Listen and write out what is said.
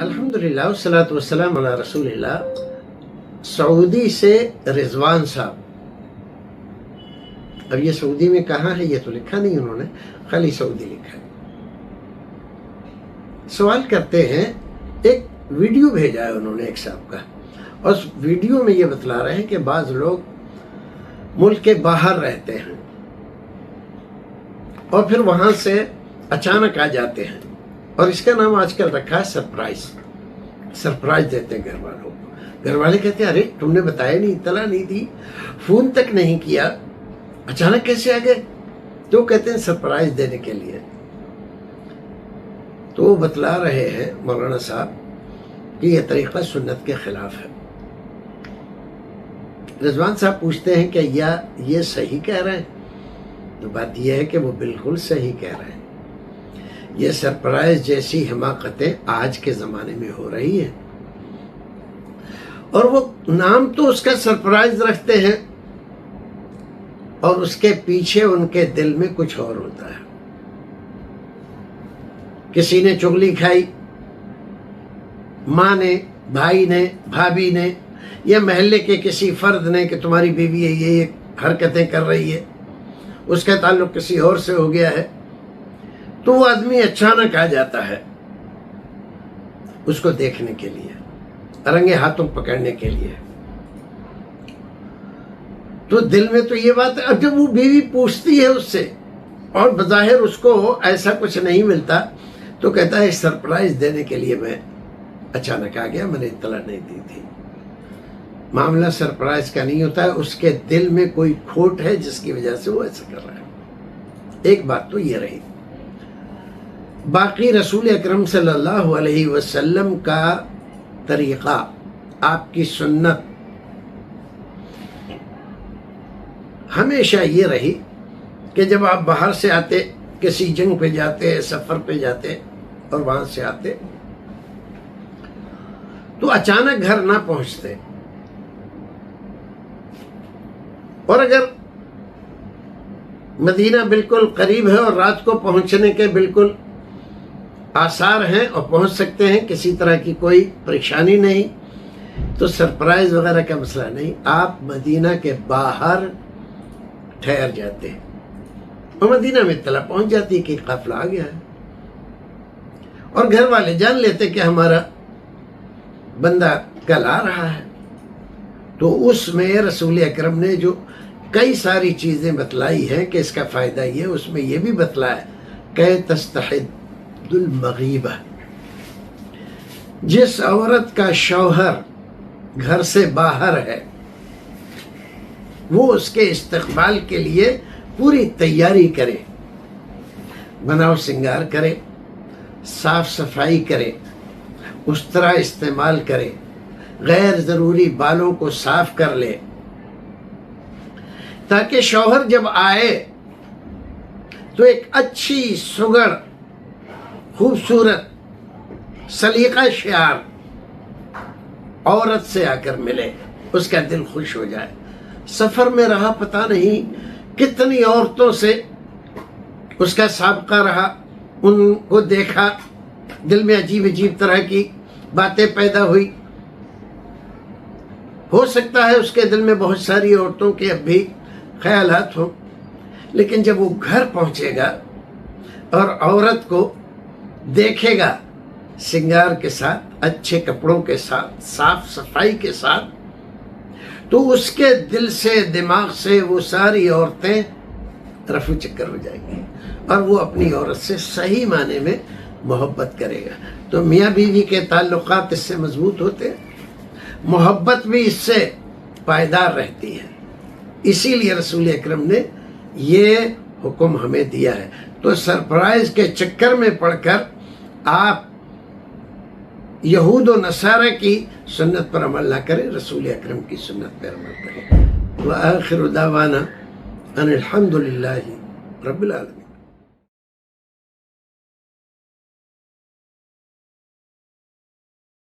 الحمدللہ والصلاۃ والسلام علی رسول اللہ۔ سعودی سے رضوان صاحب، اب یہ سعودی میں کہاں ہے یہ تو لکھا نہیں انہوں نے، خالی سعودی لکھا ہے۔ سوال کرتے ہیں، ایک ویڈیو بھیجا ہے انہوں نے ایک صاحب کا، اور اس ویڈیو میں یہ بتلا رہے ہیں کہ بعض لوگ ملک کے باہر رہتے ہیں اور پھر وہاں سے اچانک آ جاتے ہیں، اور اس کا نام آج کل رکھا ہے سرپرائز دیتے ہیں گھر والوں کو۔ گھر والے کہتے ہیں ارے تم نے بتایا نہیں، اطلاع نہیں دی، فون تک نہیں کیا، اچانک کیسے آ گئے؟ تو کہتے ہیں سرپرائز دینے کے لیے۔ تو وہ بتلا رہے ہیں مولانا صاحب کہ یہ طریقہ سنت کے خلاف ہے۔ رضوان صاحب پوچھتے ہیں کہ یہ صحیح کہہ رہے ہیں؟ تو بات یہ ہے کہ وہ بالکل صحیح کہہ رہے ہیں۔ یہ سرپرائز جیسی حماقتیں آج کے زمانے میں ہو رہی ہیں، اور وہ نام تو اس کا سرپرائز رکھتے ہیں اور اس کے پیچھے ان کے دل میں کچھ اور ہوتا ہے۔ کسی نے چغلی کھائی، ماں نے، بھائی نے، بھابھی نے، یا محلے کے کسی فرد نے کہ تمہاری بیوی یہ حرکتیں کر رہی ہے، اس کا تعلق کسی اور سے ہو گیا ہے، تو وہ آدمی اچانک آ جاتا ہے اس کو دیکھنے کے لیے، رنگے ہاتھوں پکڑنے کے لیے۔ تو دل میں تو یہ بات ہے، اب جب وہ بیوی پوچھتی ہے اس سے اور بظاہر اس کو ایسا کچھ نہیں ملتا، تو کہتا ہے سرپرائز دینے کے لیے میں اچانک آ گیا، میں نے اطلاع نہیں دی تھی۔ معاملہ سرپرائز کا نہیں ہوتا ہے، اس کے دل میں کوئی کھوٹ ہے جس کی وجہ سے وہ ایسا کر رہا ہے۔ ایک بات تو یہ رہی۔ باقی رسول اکرم صلی اللہ علیہ وسلم کا طریقہ، آپ کی سنت ہمیشہ یہ رہی کہ جب آپ باہر سے آتے، کسی جنگ پہ جاتے، سفر پہ جاتے اور وہاں سے آتے، تو اچانک گھر نہ پہنچتے، اور اگر مدینہ بالکل قریب ہے اور رات کو پہنچنے کے بالکل آثار ہیں اور پہنچ سکتے ہیں، کسی طرح کی کوئی پریشانی نہیں، تو سرپرائز وغیرہ کا مسئلہ نہیں، آپ مدینہ کے باہر ٹھہر جاتے ہیں اور مدینہ میں اطلاع پہنچ جاتی ہے کہ قافلہ آ گیا ہے، اور گھر والے جان لیتے کہ ہمارا بندہ کل آ رہا ہے۔ تو اس میں رسول اکرم نے جو کئی ساری چیزیں بتلائی ہیں کہ اس کا فائدہ یہ، اس میں یہ بھی بتلایا کہ تستحد المغیبہ، جس عورت کا شوہر گھر سے باہر ہے، وہ اس کے استقبال کے لیے پوری تیاری کرے، بناؤ سنگار کرے، صاف صفائی کرے، اس طرح استعمال کرے، غیر ضروری بالوں کو صاف کر لے، تاکہ شوہر جب آئے تو ایک اچھی سگڑ، خوبصورت، سلیقہ شعار عورت سے آ کر ملے، اس کا دل خوش ہو جائے۔ سفر میں رہا، پتہ نہیں کتنی عورتوں سے اس کا سابقہ رہا، ان کو دیکھا، دل میں عجیب عجیب طرح کی باتیں پیدا ہوئی، ہو سکتا ہے اس کے دل میں بہت ساری عورتوں کے اب بھی خیالات ہوں، لیکن جب وہ گھر پہنچے گا اور عورت کو دیکھے گا سنگار کے ساتھ، اچھے کپڑوں کے ساتھ، صاف صفائی کے ساتھ، تو اس کے دل سے، دماغ سے وہ ساری عورتیں رفو چکر ہو جائیں گی، اور وہ اپنی عورت سے صحیح معنی میں محبت کرے گا۔ تو میاں بیوی کے تعلقات اس سے مضبوط ہوتے ہیں، محبت بھی اس سے پائیدار رہتی ہے۔ اسی لیے رسول اکرم نے یہ حکم ہمیں دیا ہے۔ تو سرپرائز کے چکر میں پڑ کر آپ یہود و نصارہ کی سنت پر عمل نہ کریں، رسول اکرم کی سنت پر عمل کریں۔ وآخر دعوانا ان الحمد للہ رب العالمین۔